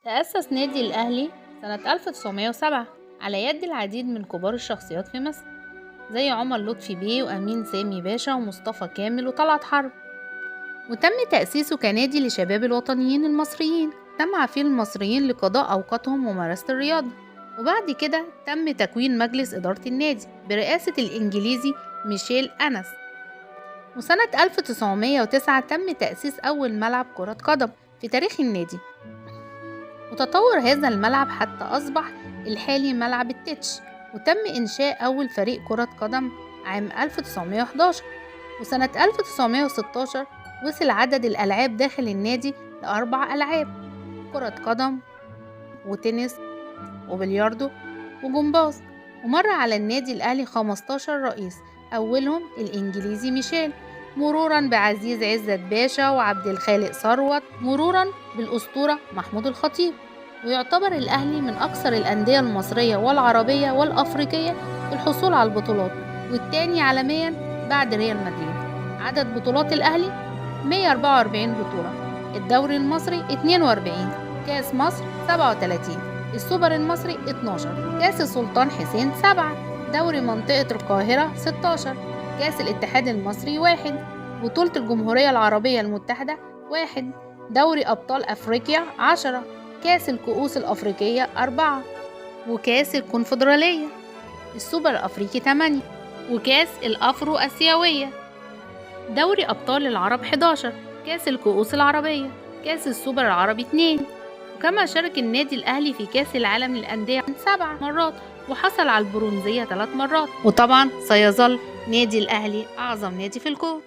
تأسس نادي الأهلي سنة 1907 على يد العديد من كبار الشخصيات في مصر، زي عمر لطفي بيه وأمين سامي باشا ومصطفى كامل وطلعت حرب. وتم تأسيسه كنادي لشباب الوطنيين المصريين جمع فيه المصريين لقضاء أوقاتهم وممارسة الرياضة. وبعد كده تم تكوين مجلس إدارة النادي برئاسة الإنجليزي ميشيل أنس. وسنة 1909 تم تأسيس أول ملعب كرة قدم في تاريخ النادي، وتطور هذا الملعب حتى أصبح الحالي ملعب التتش. وتم إنشاء أول فريق كرة قدم عام 1911. وسنة 1916 وصل عدد الألعاب داخل النادي ل4 ألعاب: كرة قدم وتنس وبلياردو وجمباز. ومر على النادي الأهلي 15 رئيس، أولهم الإنجليزي ميشيل، مرورا بعزيز عزت باشا وعبد الخالق ثروت، مرورا بالأسطورة محمود الخطيب. ويعتبر الأهلي من أكثر الأندية المصرية والعربية والأفريقية في الحصول على البطولات، والتاني عالميا بعد ريال مدريد. عدد بطولات الأهلي 144 بطولة: الدوري المصري 42، كاس مصر 37، السوبر المصري 12، كاس السلطان حسين 7، دوري منطقة القاهرة 16، كاس الاتحاد المصري 1، بطولة الجمهورية العربية المتحدة 1، دوري أبطال أفريقيا 10، كاس الكؤوس الأفريقية 4، وكاس الكونفدرالية، السوبر الأفريقي 8، وكاس الأفرو أسيوية، دوري أبطال العرب 11، كاس الكؤوس العربية، كاس السوبر العربي 2. وكما شارك النادي الأهلي في كاس العالم للأندية 7 مرات، وحصل على البرونزية 3 مرات. وطبعا سيظل نادي الأهلي أعظم نادي في الكون.